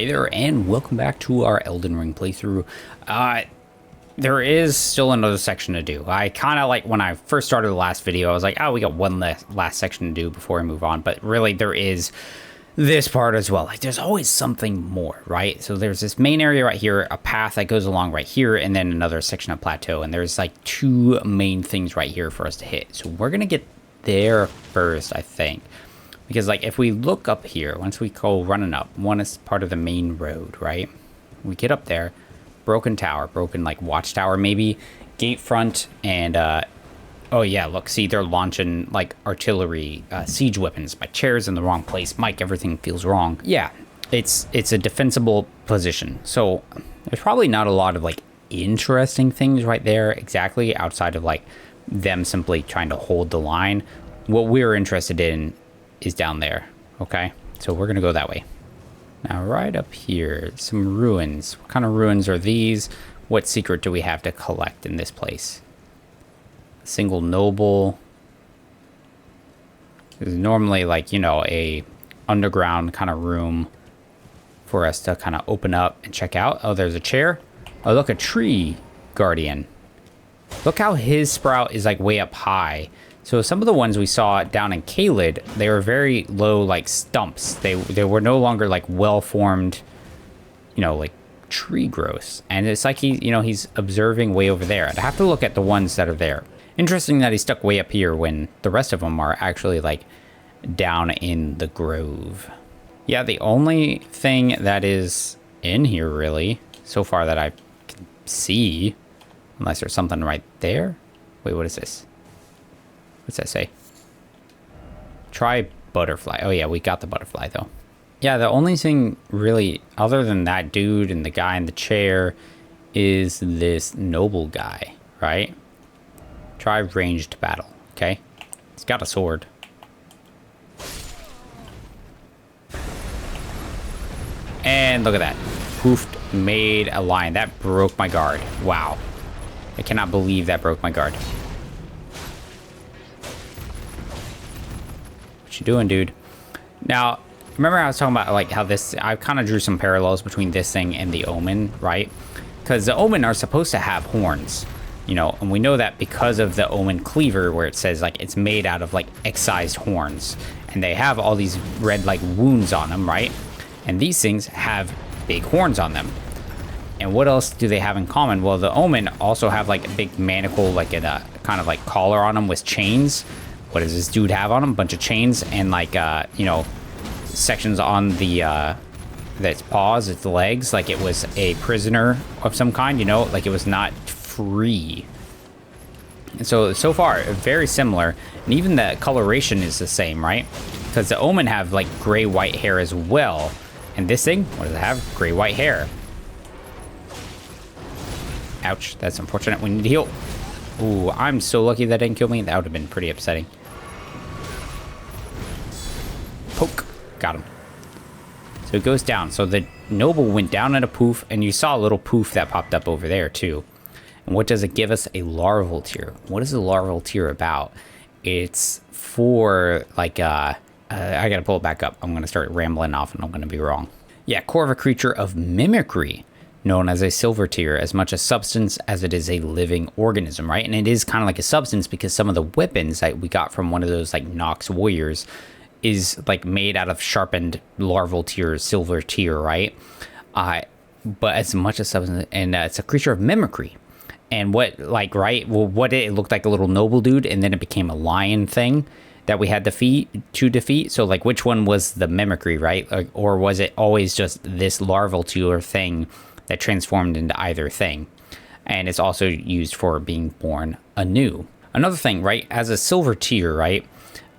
Hey there, and welcome back to our Elden Ring playthrough. There is still another section to do. I kind of like when I first started the last video, I was like, oh, we got one last section to do before I move on. But really, there is this part as well. Like, there's always something more, right? So there's this main area right here, a path that goes along right here, and then another section of plateau. And there's like two main things right here for us to hit. So we're going to get there first, I think. Because, like, if we look up here, once we go running up, one is part of the main road, right? We get up there, broken tower, broken, like, watchtower maybe, gate front, and, oh, yeah, look, see, they're launching, like, artillery, siege weapons. My chair's in the wrong place. Mike, everything feels wrong. Yeah, it's a defensible position. So there's probably not a lot of, like, interesting things right there exactly outside of, like, them simply trying to hold the line. What we're interested in is down there. Okay, so we're gonna go that way. Now right up here, some ruins. What kind of ruins are these? What secret do we have to collect in this place? A single noble. There's normally, like, you know, a underground kind of room for us to kind of open up and check out. Oh, there's a chair. Oh, look, a tree guardian. Look how his sprout is like way up high. So some of the ones we saw down in Caelid, they were very low, like stumps. They were no longer like well-formed, you know, like tree growths. And it's like he's observing way over there. I'd have to look at the ones that are there. Interesting that he's stuck way up here when the rest of them are actually like down in the grove. Yeah, the only thing that is in here really so far that I can see, unless there's something right there. Wait, what is this? What's that say? Try butterfly. Oh yeah, we got the butterfly though. Yeah, the only thing really other than that dude and the guy in the chair is this noble guy, right? Try ranged battle, okay? He's got a sword. And look at that. Poofed, made a line. That broke my guard. Wow. I cannot believe that broke my guard. What you doing, dude? Now, remember I was talking about like how this, I kind of drew some parallels between this thing and the Omen, right? Because the Omen are supposed to have horns, you know, and we know that because of the Omen cleaver where it says like it's made out of like excised horns, and they have all these red like wounds on them, right? And these things have big horns on them. And what else do they have in common? Well, the Omen also have like a big manacle, like a kind of like collar on them with chains. What does this dude have on him? A bunch of chains and like, you know, sections on the, its paws, its legs, like it was a prisoner of some kind, you know, like it was not free. And so far, very similar. And even the coloration is the same, right? Because the Omen have like gray-white hair as well. And this thing, what does it have? Gray-white hair. Ouch, that's unfortunate. We need to heal. Ooh, I'm so lucky that didn't kill me. That would have been pretty upsetting. Poke. Got him. So it goes down. So the noble went down in a poof, and you saw a little poof that popped up over there too. And what does it give us? A larval tear. What is a larval tear about? It's for like I gotta pull it back up. I'm gonna start rambling off and I'm gonna be wrong. Yeah, core of a creature of mimicry, known as a silver tear, as much a substance as it is a living organism, right? And it is kind of like a substance because some of the weapons that we got from one of those like Nox warriors is like made out of sharpened larval tear, silver tear, right? But as much a substance, and it's a creature of mimicry. And what, like, right? Well, what it looked like a little noble dude, and then it became a lion thing that we had to defeat. So, like, which one was the mimicry, right? Like, or was it always just this larval tear thing that transformed into either thing? And it's also used for being born anew. Another thing, right? As a silver tear, right?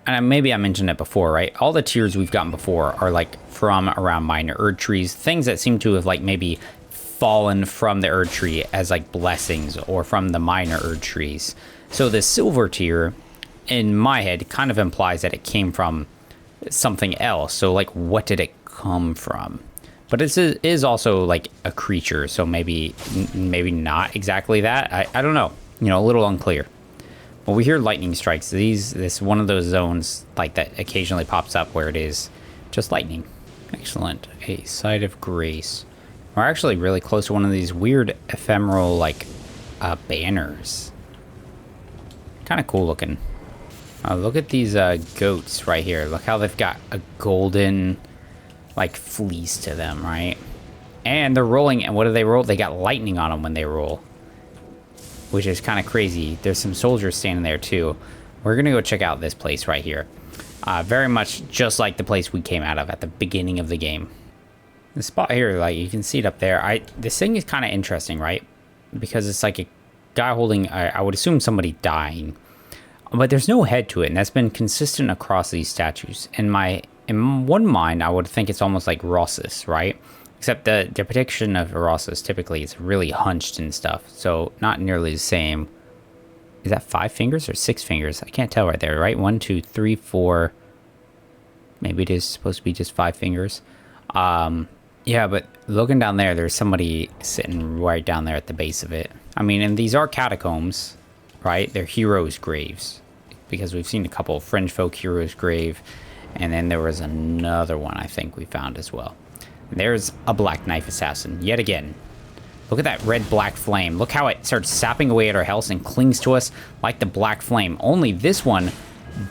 And maybe I mentioned it before, right? All the tears we've gotten before are like from around minor Erd trees, things that seem to have like maybe fallen from the Erd tree as like blessings or from the minor Erd trees. So the silver tear, in my head, kind of implies that it came from something else. So like, what did it come from? But it is also like a creature, so maybe not exactly that. I don't know, you know, a little unclear. When we hear lightning strikes, this one of those zones like that occasionally pops up where it is just lightning. Excellent. A site of grace. We're actually really close to one of these weird ephemeral, like, banners. Kind of cool looking. Look at these goats right here. Look how they've got a golden, like, fleece to them, right? And they're rolling, and what do they roll? They got lightning on them when they roll, which is kind of crazy. There's some soldiers standing there, too. We're going to go check out this place right here. Very much just like the place we came out of at the beginning of the game. The spot here, like, you can see it up there. This thing is kind of interesting, right? Because it's like a guy holding, I would assume somebody dying. But there's no head to it, and that's been consistent across these statues. In one mind, I would think it's almost like Rossus, right? Except the depiction of Rossus typically is really hunched and stuff, so not nearly the same. Is that 5 fingers or 6 fingers? I can't tell right there, right? 1, 2, 3, 4. Maybe it is supposed to be just 5 fingers. Yeah, but looking down there, there's somebody sitting right down there at the base of it. I mean, and these are catacombs, right? They're heroes' graves. Because we've seen a couple of French folk heroes' grave. And then there was another one I think we found as well. There's a black knife assassin, yet again. Look at that red-black flame. Look how it starts sapping away at our health and clings to us like the black flame. Only this one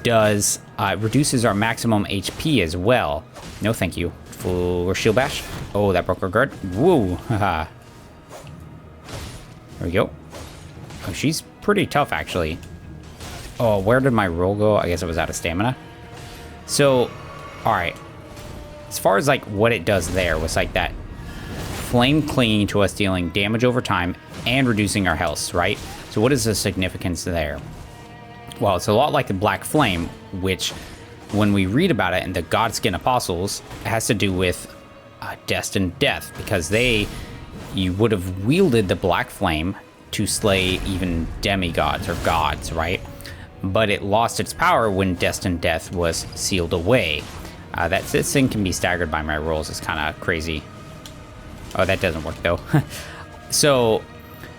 does, reduces our maximum HP as well. No thank you. For shield bash. Oh, that broke our guard. Woo. Haha. There we go. Oh, she's pretty tough, actually. Oh, where did my roll go? I guess it was out of stamina. So, alright. As far as, like, what it does there was, like, that flame clinging to us, dealing damage over time and reducing our health, right? So what is the significance there? Well, it's a lot like the Black Flame, which, when we read about it in the Godskin Apostles, it has to do with destined death, because you would have wielded the Black Flame to slay even demigods or gods, right? But it lost its power when destined death was sealed away. This thing can be staggered by my rolls. It's kind of crazy. Oh, that doesn't work, though. So,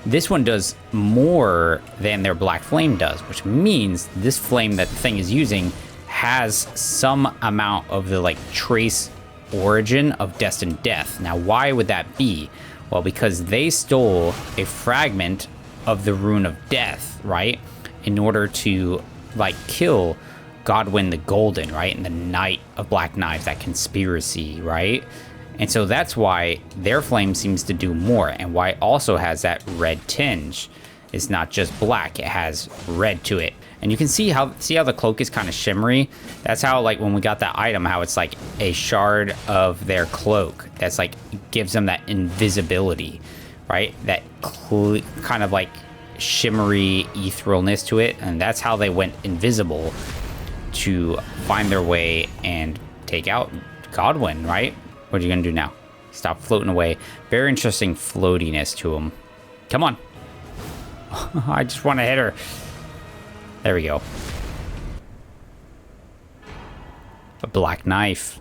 this one does more than their Black Flame does, which means this flame that the thing is using has some amount of the, like, trace origin of destined death. Now, why would that be? Well, because they stole a fragment of the Rune of Death, right? In order to, like, kill Godwyn the Golden, right? And the Knight of Black Knives, that conspiracy, right? And so that's why their flame seems to do more, and why it also has that red tinge. It's not just black, it has red to it. And you can see how the cloak is kind of shimmery. That's how, like, when we got that item, how it's like a shard of their cloak that's like gives them that invisibility, right? That kind of like shimmery etherealness to it, and that's how they went invisible to find their way and take out Godwyn, right? What are you gonna do now? Stop floating away. Very interesting floatiness to him. Come on. I just want to hit her. There we go. A black knife.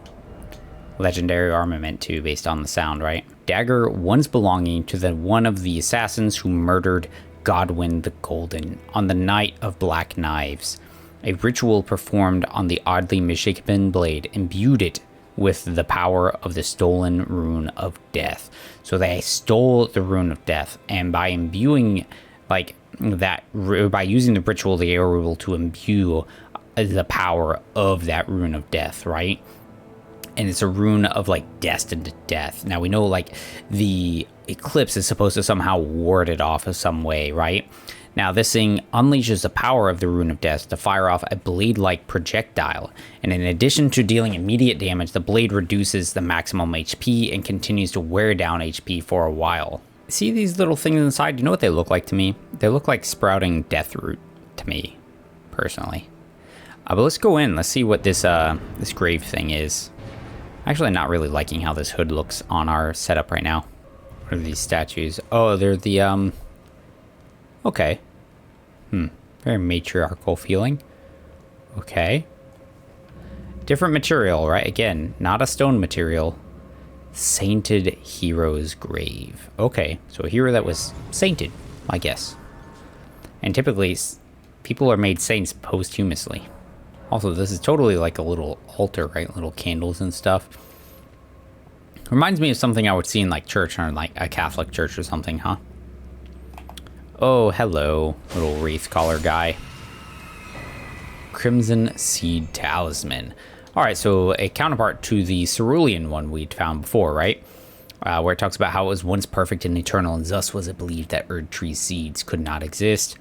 Legendary armament too, based on the sound, right? Dagger once belonging to one of the assassins who murdered Godwyn the Golden on the Night of Black Knives. A ritual performed on the oddly misshapen blade imbued it with the power of the stolen Rune of Death. So they stole the Rune of Death, and by imbuing, like, that, by using the ritual, they were able to imbue the power of that Rune of Death, right? And it's a rune of, like, destined death. Now, we know, like, the eclipse is supposed to somehow ward it off of some way, right? Now, this thing unleashes the power of the Rune of Death to fire off a blade-like projectile. And in addition to dealing immediate damage, the blade reduces the maximum HP and continues to wear down HP for a while. See these little things inside? You know what they look like to me? They look like sprouting death root to me, personally. But let's go in. Let's see what this grave thing is. Actually, not really liking how this hood looks on our setup right now. What are these statues? Oh, they're the, okay. Very matriarchal feeling. Okay. Different material, right? Again, not a stone material. Sainted hero's grave. Okay, so a hero that was sainted, I guess. And typically, people are made saints posthumously. Also, this is totally like a little altar, right? Little candles and stuff. Reminds me of something I would see in like church or like a Catholic church or something, huh? Oh, hello, little wreath collar guy. Crimson Seed Talisman. All right, so a counterpart to the cerulean one we'd found before, right? Where it talks about how it was once perfect and eternal, and thus was it believed that Erd Tree seeds could not exist.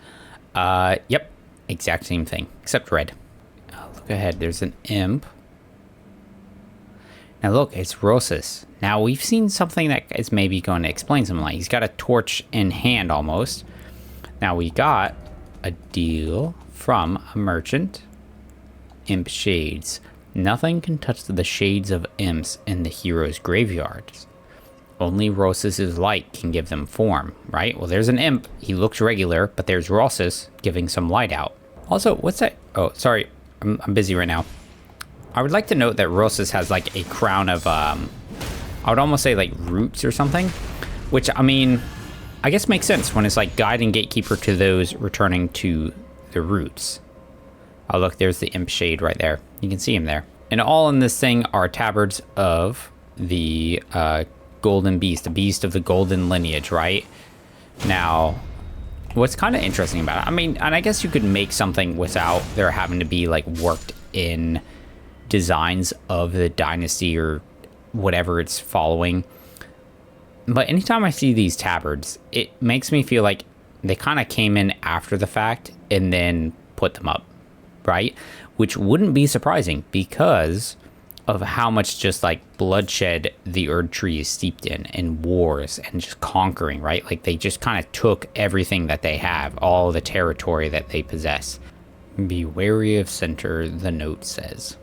Yep, exact same thing, except red. Look ahead, there's an imp. Now look, it's Rosas. Now we've seen something that is maybe going to explain something like he's got a torch in hand almost. Now we got a deal from a merchant. Imp shades. Nothing can touch the shades of imps in the hero's graveyards. Only Rosas' light can give them form, right? Well, there's an imp. He looks regular, but there's Rosas giving some light out. Also, what's that? Oh, sorry. I'm busy right now. I would like to note that Rosas has like a crown of, I would almost say like roots or something, which, I mean, I guess makes sense when it's like guide and gatekeeper to those returning to the roots. Oh, look, there's the imp shade right there. You can see him there. And all in this thing are tabards of the, golden beast, the beast of the golden lineage, right? Now, what's kind of interesting about it, I mean, and I guess you could make something without there having to be like worked in designs of the dynasty or whatever it's following. But anytime I see these tabards, it makes me feel like they kind of came in after the fact and then put them up, right? Which wouldn't be surprising because of how much just like bloodshed the Erd Tree is steeped in and wars and just conquering, right? Like they just kind of took everything that they have, all the territory that they possess. Be wary of center, the note says.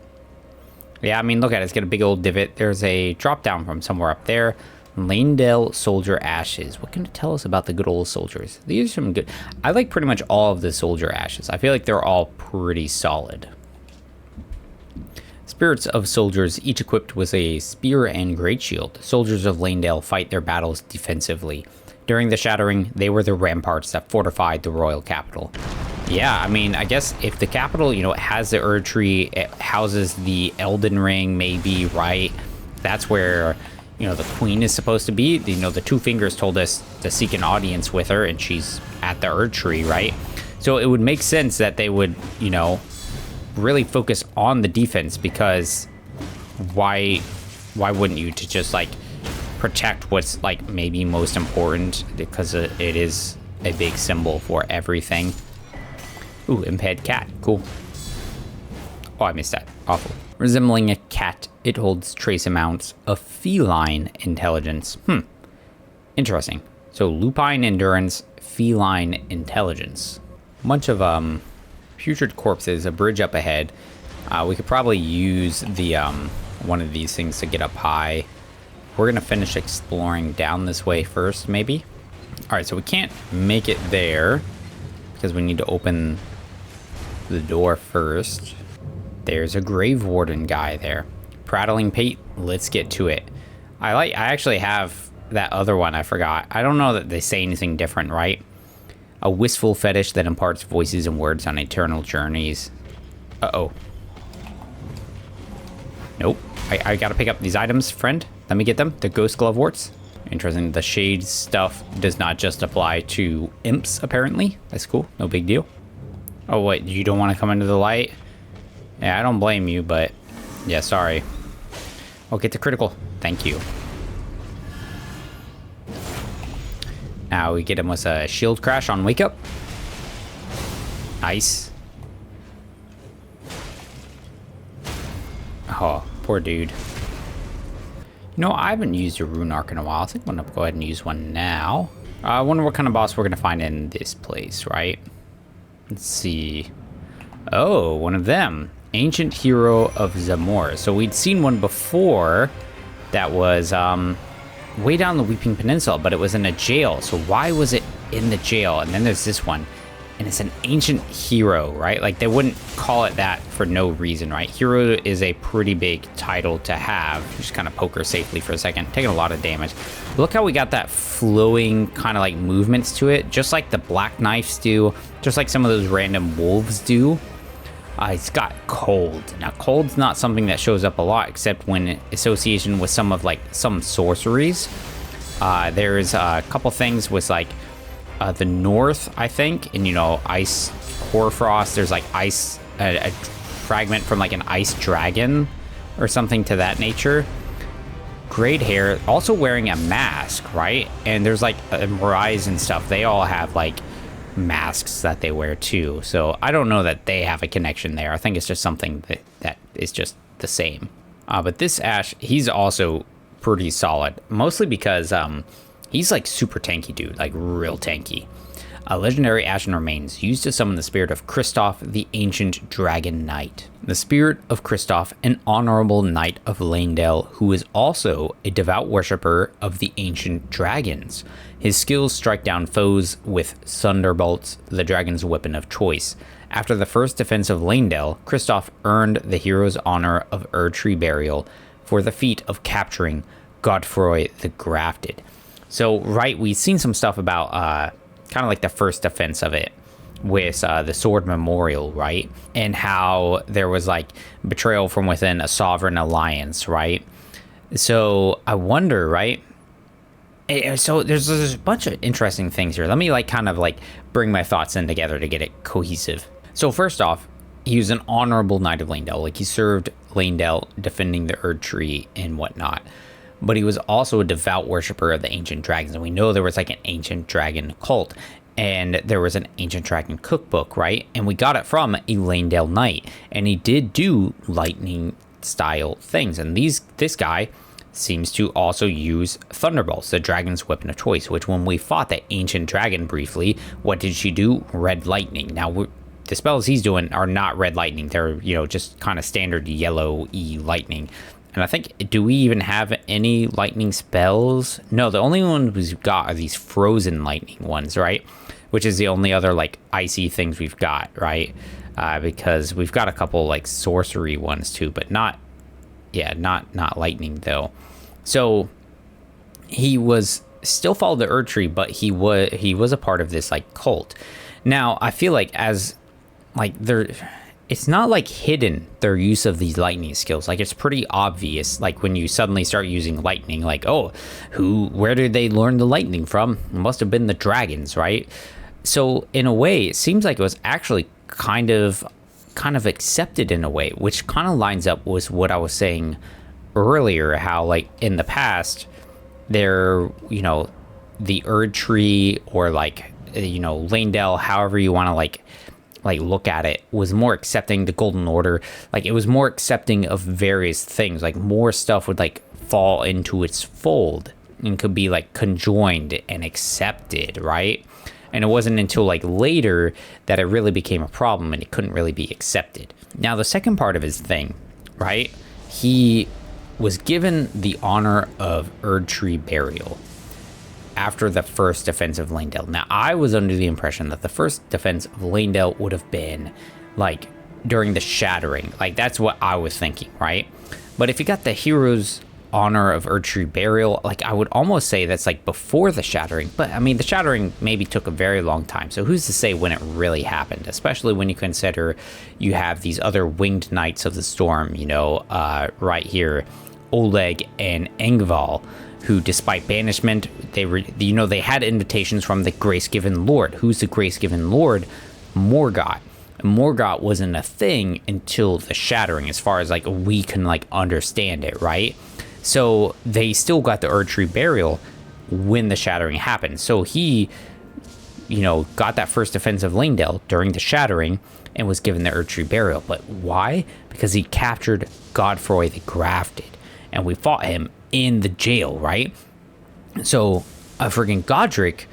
Yeah, I mean, look at it. It's got a big old divot. There's a drop down from somewhere up there. Lanedale soldier ashes. What can it tell us about the good old soldiers? These are some good. I like pretty much all of the soldier ashes. I feel like they're all pretty solid. Spirits of soldiers, each equipped with a spear and great shield. Soldiers of Lanedale fight their battles defensively. During the shattering, they were the ramparts that fortified the royal capital. Yeah, I mean, I guess if the capital, you know, it has the Erd Tree, it houses the Elden Ring, maybe, right? That's where, you know, the queen is supposed to be. You know, the Two Fingers told us to seek an audience with her, and she's at the Erd Tree, right? So it would make sense that they would, you know, really focus on the defense, because why wouldn't you, to just like protect what's like maybe most important, because it is a big symbol for everything. Ooh, impaired cat, cool. Oh, I missed that, awful. Resembling a cat, it holds trace amounts of feline intelligence. Interesting. So lupine endurance, feline intelligence. A bunch of putrid corpses, a bridge up ahead. We could probably use the one of these things to get up high. We're gonna finish exploring down this way first, maybe. All right, so we can't make it there because we need to open the door first. There's a grave warden guy there. Prattling Pate, let's get to it. I actually have that other one, I forgot. I don't know that they say anything different, right? A wistful fetish that imparts voices and words on eternal journeys. Uh-oh. Nope. I gotta pick up these items, friend. Let me get them. The ghost glove warts. Interesting. The shade stuff does not just apply to imps, apparently. That's cool. No big deal. Oh, wait. You don't want to come into the light? Yeah, I don't blame you, but... yeah, sorry. Oh, get the critical. Thank you. Now we get him with a shield crash on wake up. Nice. Oh, poor dude. You know, I haven't used a rune arc in a while. I think I'm gonna go ahead and use one now. I wonder what kind of boss we're gonna find in this place, right? Let's see. Oh, one of them. Ancient Hero of Zamora. So we'd seen one before that was way down the Weeping Peninsula, but it was in a jail. So why was it in the jail? And then there's this one, and it's an ancient hero, right? Like, they wouldn't call it that for no reason, right? Hero is a pretty big title to have. Just kind of poke her safely for a second. Taking a lot of damage. Look how we got that flowing kind of like movements to it, just like the black knives do, just like some of those random wolves do. It's got cold. Now, cold's not something that shows up a lot, except when in association with some of like some sorceries. There's a couple things with like the north, I think, and ice hoarfrost. There's like ice, a fragment from like an ice dragon or something to that nature. Great hair, also wearing a mask, right? And there's like Mirais and stuff. They all have like masks that they wear too. So I don't know that they have a connection there. I think it's just something that is just the same. But this Ash, he's also pretty solid, mostly because he's like super tanky, dude, like real tanky. A legendary Ashen remains used to summon the spirit of Kristoff, the ancient dragon knight. The spirit of Kristoff, an honorable knight of Leyndell, who is also a devout worshipper of the ancient dragons. His skills strike down foes with thunderbolts, the dragon's weapon of choice. After the first defense of Leyndell, Kristoff earned the hero's honor of Erdtree Burial for the feat of capturing Godfroy the Grafted. So, right, we've seen some stuff about kind of like the first defense of it with the Sword Memorial, right? And how there was like betrayal from within a sovereign alliance, right? So I wonder, right? So there's a bunch of interesting things here. Let me like kind of like bring my thoughts in together to get it cohesive. So first off, he was an honorable knight of Leyndell. Like he served Leyndell defending the Erdtree and whatnot. But he was also a devout worshiper of the ancient dragons. And we know there was like an ancient dragon cult. And there was an ancient dragon cookbook, right? And we got it from a Leyndell knight. And he did do lightning style things. And this guy seems to also use thunderbolts, the dragon's weapon of choice. Which when we fought the ancient dragon briefly, what did she do? Red lightning. Now, the spells he's doing are not red lightning. They're, just kind of standard yellow-y lightning. And I think, do we even have any lightning spells? No, the only ones we've got are these frozen lightning ones, right? Which is the only other, like, icy things we've got, right? Because we've got a couple, like, sorcery ones, too, but not lightning, though. So, he was still followed the Erdtree, but he was a part of this, like, cult. Now, I feel like it's not like hidden, their use of these lightning skills. Like it's pretty obvious, like when you suddenly start using lightning, like, oh, where did they learn the lightning from? It must have been the dragons, right? So in a way, it seems like it was actually kind of accepted in a way, which kind of lines up with what I was saying earlier, how like in the past, the Erdtree or like, Leyndell, however you want to like look at it, was more accepting. The Golden Order, like it was more accepting of various things, like more stuff would like fall into its fold and could be like conjoined and accepted, right? And it wasn't until like later that it really became a problem and it couldn't really be accepted. Now the second part of his thing, right, he was given the honor of Erdtree Burial after the first defense of Leyndell. Now, I was under the impression that the first defense of Leyndell would have been, like, during the Shattering. Like, that's what I was thinking, right? But if you got the hero's honor of Erdtree Burial, like, I would almost say that's, like, before the Shattering. But, I mean, the Shattering maybe took a very long time. So who's to say when it really happened? Especially when you consider you have these other winged knights of the storm, right here, Oleg and Engval, who, despite banishment, they had invitations from the Grace-Given Lord. Who's the Grace-Given Lord? Morgott. And Morgott wasn't a thing until the Shattering, as far as, like, we can, like, understand it, right? So they still got the Erdtree Burial when the Shattering happened. So he, got that first defense of Leyndell during the Shattering and was given the Erdtree Burial. But why? Because he captured Godfroy the Grafted, and we fought him in the jail, right? So a freaking Godric,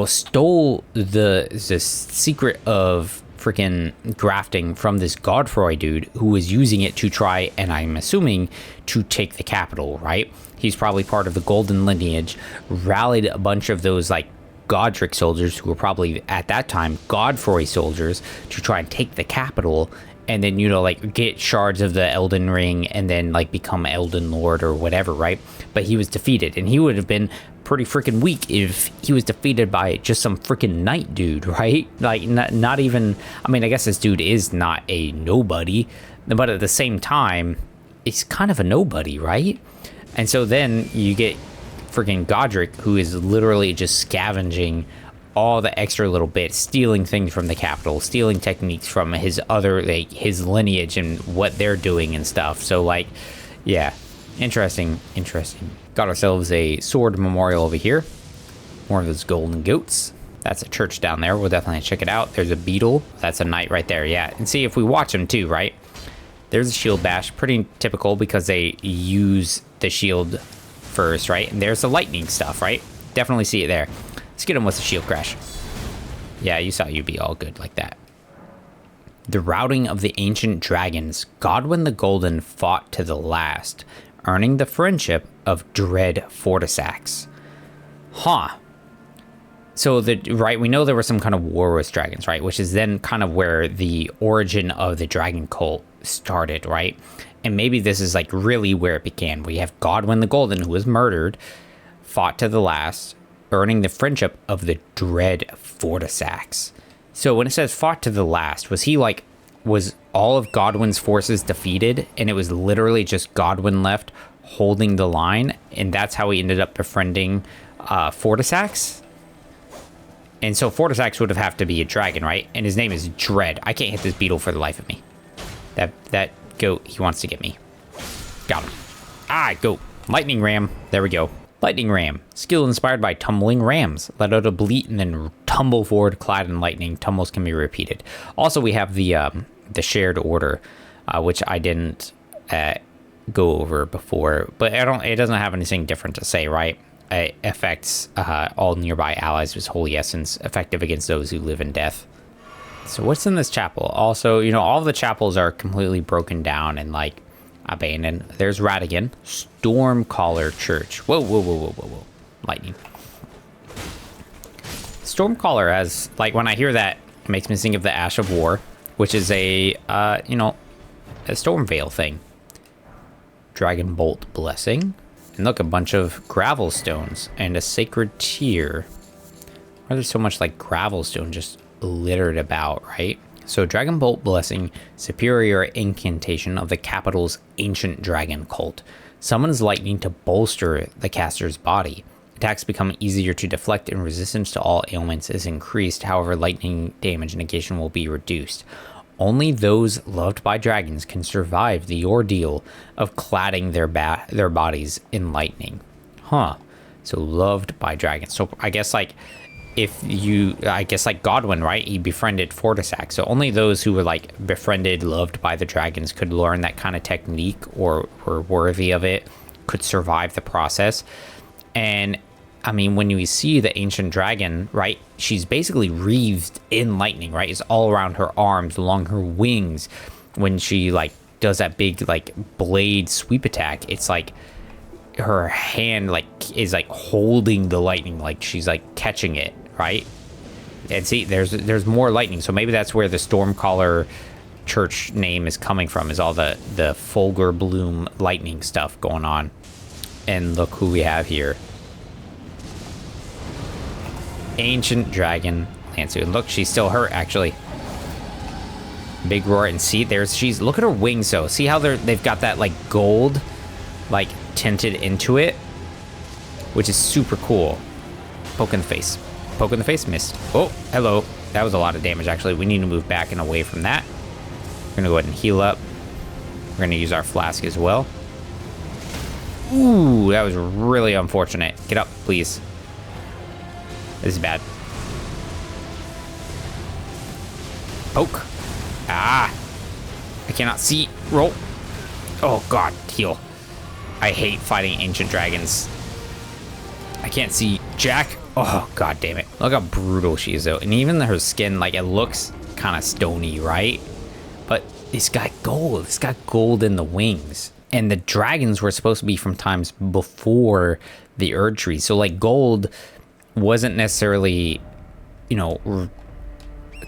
stole the secret of freaking grafting from this Godfroy dude who was using it to try, and I'm assuming, to take the capital, right? He's probably part of the Golden Lineage, rallied a bunch of those, like, Godric soldiers who were probably, at that time, Godfroy soldiers to try and take the capital, and then, get shards of the Elden Ring and then, like, become Elden Lord or whatever, right? But he was defeated, and he would have been pretty freaking weak if he was defeated by just some freaking knight dude, right? Like, not even, I mean, I guess this dude is not a nobody, but at the same time, he's kind of a nobody, right? And so then you get freaking Godric, who is literally just scavenging all the extra little bits, stealing things from the capital, stealing techniques from his other, like, his lineage and what they're doing and stuff. So, like, yeah, interesting. Got ourselves a sword memorial over here. More of those golden goats. That's a church down there. We'll definitely check it out. There's a beetle. That's a knight right there. Yeah, and see if we watch him too, right? There's a shield bash. Pretty typical because they use the shield first, right? And there's the lightning stuff, right? Definitely see it there. Let's get him with the shield crash. Yeah, you saw you'd be all good like that. The routing of the ancient dragons. Godwin the Golden fought to the last, earning the friendship of Dread Fortisax. Huh. So, right, we know there was some kind of war with dragons, right? Which is then kind of where the origin of the dragon cult started, right? And maybe this is, like, really where it began. We have Godwin the Golden, who was murdered, fought to the last, earning the friendship of the Dread Fortisax. So, when it says fought to the last, was he, like, was all of Godwin's forces defeated, and it was literally just Godwin left holding the line, and that's how he ended up befriending Fortisax? And so Fortisax would have to be a dragon, right? And his name is Dread. I can't hit this beetle for the life of me. That goat, he wants to get me. Got him. Ah, goat. Lightning Ram. There we go. Lightning Ram. Skill inspired by tumbling rams. Let out a bleat and then tumble forward clad in lightning. Tumbles can be repeated. Also, we have the shared order, which I didn't go over before, but it doesn't have anything different to say, right? It affects all nearby allies with holy essence, effective against those who live in death. So what's in this chapel? Also, you know, all the chapels are completely broken down and, like, abandoned. There's Radigan, Stormcaller Church. Whoa. Lightning. Stormcaller has, like, when I hear that, it makes me think of the Ash of War, which is a Stormveil thing. Dragon Bolt Blessing. And look, a bunch of gravel stones and a sacred tear. Why there's so much, like, gravel stone just littered about, right? So Dragon Bolt Blessing, superior incantation of the capital's ancient dragon cult. Summons lightning to bolster the caster's body. Attacks become easier to deflect and resistance to all ailments is increased. However, lightning damage negation will be reduced. Only those loved by dragons can survive the ordeal of cladding their bodies in lightning. Huh. So loved by dragons. So I guess, like, like Godwin, right? He befriended Fortisax. So only those who were, like, befriended, loved by the dragons could learn that kind of technique or were worthy of it, could survive the process. And I mean, when you see the ancient dragon, right, she's basically wreathed in lightning, right? It's all around her arms, along her wings. When she, like, does that big, like, blade sweep attack, it's like her hand, like, is, like, holding the lightning, like she's, like, catching it, right? And see, there's more lightning. So maybe that's where the Stormcaller Church name is coming from, is all the Fulgur Bloom lightning stuff going on. And look who we have here. Ancient Dragon Lansseax. Look, she's still hurt, actually. Big roar, and see, look at her wings, though. See how they've got that, like, gold, like, tinted into it, which is super cool. Poke in the face. Poke in the face, missed. Oh, hello. That was a lot of damage, actually. We need to move back and away from that. We're gonna go ahead and heal up. We're gonna use our flask as well. Ooh, that was really unfortunate. Get up, please. This is bad. Poke. Ah. I cannot see. Roll. Oh, God. Heal. I hate fighting ancient dragons. I can't see Jack. Oh, God damn it. Look how brutal she is, though. And even her skin, like, it looks kind of stony, right? But it's got gold. It's got gold in the wings. And the dragons were supposed to be from times before the Erdtree. So, like, gold wasn't necessarily, you know,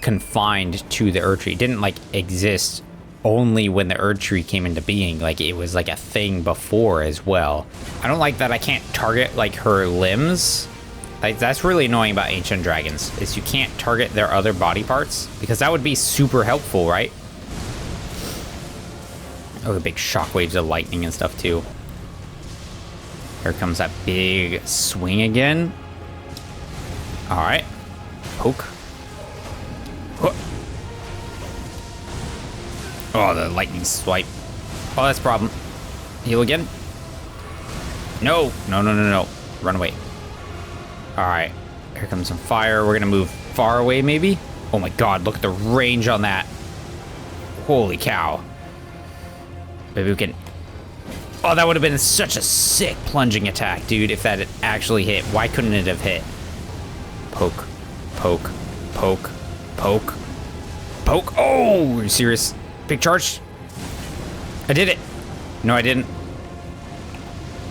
confined to the Erdtree. It didn't, like, exist only when the Erd Tree came into being. Like, it was like a thing before as well. I don't like that I can't target like her limbs. Like, that's really annoying about ancient dragons, is you can't target their other body parts, because that would be super helpful, right? Oh, the big shockwaves of lightning and stuff too. Here comes that big swing again. All right, poke. Oh, the lightning swipe. Oh, that's a problem. Heal again. No, no, no, no, no. Run away. All right, here comes some fire. We're gonna move far away, maybe. Oh my God, look at the range on that. Holy cow. Maybe we can... Oh, that would have been such a sick plunging attack, dude, if that had actually hit. Why couldn't it have hit? Poke, poke, poke, poke, poke. Oh, are you serious? Big charge. I did it. No, I didn't.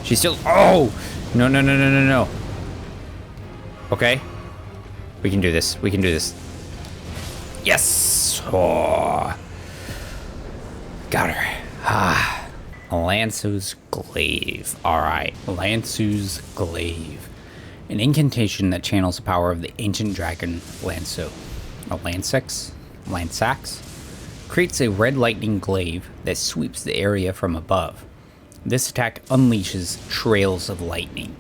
She's still... Oh! No, no, no, no, no, no. Okay. We can do this. We can do this. Yes! Oh. Got her. Ah. Lansseax Glaive. Alright. Lansseax Glaive. An incantation that channels the power of the ancient dragon Lansseax. Lansseax? Creates a red lightning glaive that sweeps the area from above. This attack unleashes trails of lightning.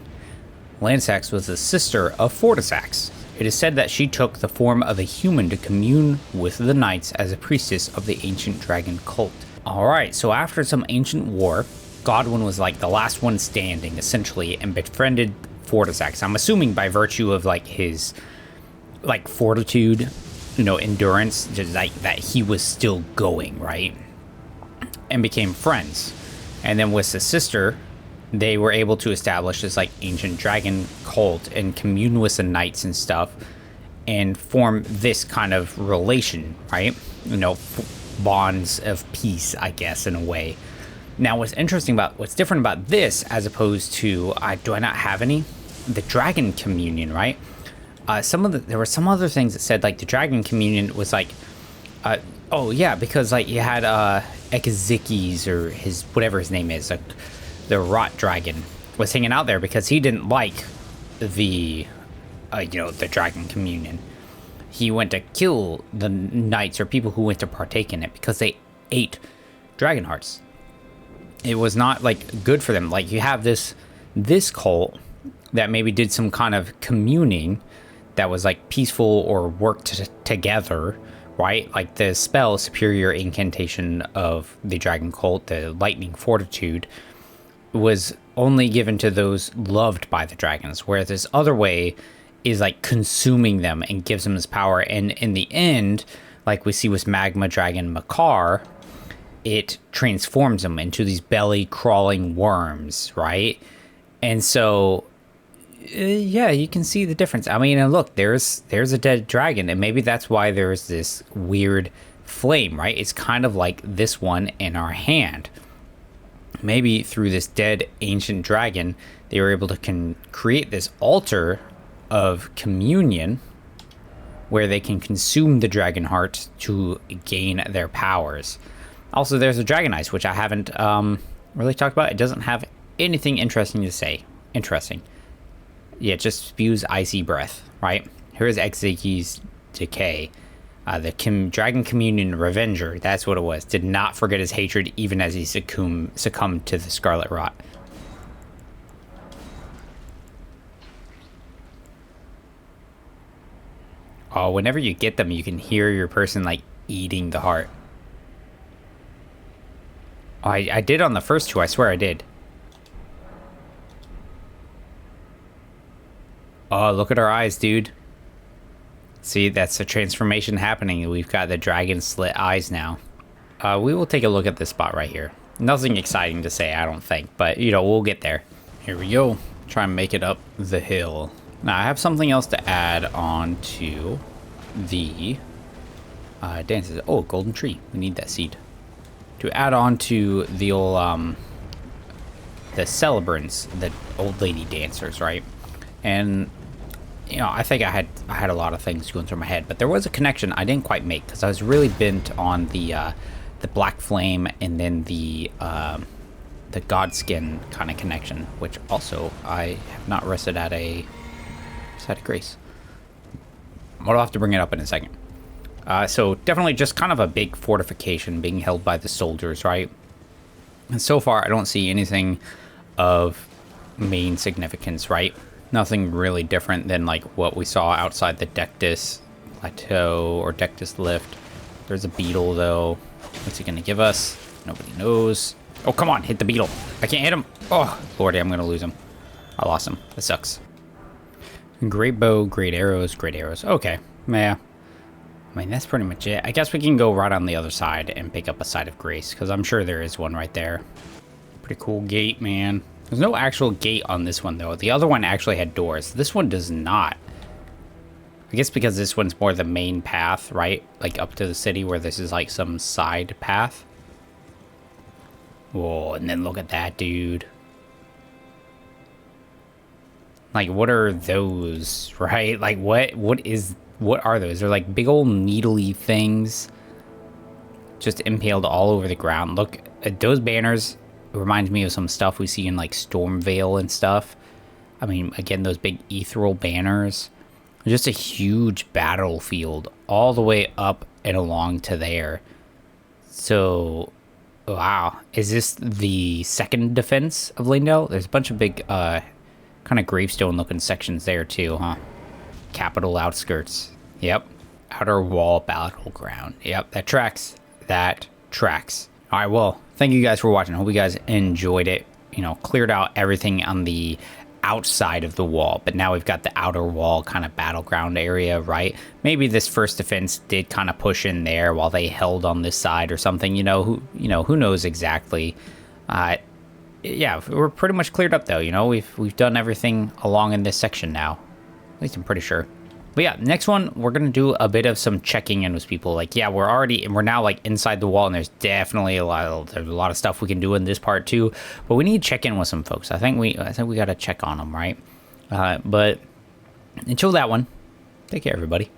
Lansseax was the sister of Fortisax. It is said that she took the form of a human to commune with the knights as a priestess of the ancient dragon cult. Alright, so after some ancient war, Godwyn was like the last one standing, essentially, and befriended Fortisax. I'm assuming by virtue of like his like fortitude, you know, endurance, just like that he was still going, right? And became friends. And then with his sister, they were able to establish this like ancient dragon cult and commune with the knights and stuff and form this kind of relation, right? You know, bonds of peace, I guess, in a way. Now, what's different about this as opposed to, do I not have any? The dragon communion, right? There were some other things that said like the dragon communion was like, oh yeah, because like you had Ekazikis or his, whatever his name is, like the rot dragon was hanging out there because he didn't like the, you know, the dragon communion. He went to kill the knights or people who went to partake in it because they ate dragon hearts. It was not like good for them. Like you have this cult that maybe did some kind of communing that was like peaceful or worked together, right? Like the spell superior incantation of the dragon cult, the lightning fortitude, was only given to those loved by the dragons, whereas this other way is like consuming them and gives them this power. And in the end, like we see with Magma Dragon Makar, it transforms them into these belly crawling worms, right? And so, yeah, you can see the difference. I mean, and look, there's a dead dragon, and maybe that's why there's this weird flame, right? It's kind of like this one in our hand. Maybe through this dead ancient dragon, they were able to create this altar of communion where they can consume the dragon heart to gain their powers. Also, there's a dragon ice, which I haven't really talked about. It doesn't have anything interesting to say. Interesting. Yeah, it just spews icy breath, right? Here's Ekziki's decay. The Dragon Communion Revenger, that's what it was. Did not forget his hatred even as he succumbed to the Scarlet Rot. Oh, whenever you get them, you can hear your person, like, eating the heart. Oh, I did on the first two, I swear I did. Oh, look at our eyes, dude. See, that's a transformation happening. We've got the dragon slit eyes now. We will take a look at this spot right here. Nothing exciting to say, I don't think, but, you know, we'll get there. Here we go. Try and make it up the hill. Now, I have something else to add on to the dances. Oh, golden tree. We need that seed. To add on to the old, the celebrants, the old lady dancers, right? And, you know, I think I had a lot of things going through my head, but there was a connection I didn't quite make because I was really bent on the the Black Flame, and then the Godskin kind of connection, which also I have not rested at a site of grace. I'll have to bring it up in a second. So definitely just kind of a big fortification being held by the soldiers, right? And so far, I don't see anything of main significance, right? Nothing really different than like what we saw outside the Dectus Plateau or Dectus Lift. There's a beetle though. What's he gonna give us? Nobody knows. Oh, come on, hit the beetle. I can't hit him. Oh, lordy, I'm gonna lose him. I lost him. That sucks. Great bow, great arrows, great arrows. Okay, yeah. I mean, that's pretty much it. I guess we can go right on the other side and pick up a side of grace, because I'm sure there is one right there. Pretty cool gate, man. There's no actual gate on this one, though. The other one actually had doors. This one does not. I guess because this one's more the main path, right? Like up to the city, where this is like some side path. Whoa, and then look at that, dude. Like, what are those, right? Like, what are those? They're like big old needly things just impaled all over the ground. Look at those banners. It reminds me of some stuff we see in like Stormvale and stuff. I mean, again, those big ethereal banners. Just a huge battlefield all the way up and along to there. So, wow. Is this the second defense of Lindell? There's a bunch of big kind of gravestone looking sections there too, huh? Capital outskirts. Yep. Outer wall battleground. Yep, that tracks. That tracks. All right, well, thank you guys for watching. I hope you guys enjoyed it. You know, cleared out everything on the outside of the wall, but now we've got the outer wall kind of battleground area, right? Maybe this first defense did kind of push in there while they held on this side or something. Who knows exactly. Yeah, we're pretty much cleared up though. You know, we've done everything along in this section now. At least I'm pretty sure. But yeah, next one, we're going to do a bit of some checking in with people. Like, yeah, we're now like inside the wall, and there's definitely a lot of stuff we can do in this part too. But we need to check in with some folks. I think we got to check on them, right? But until that one, take care, everybody.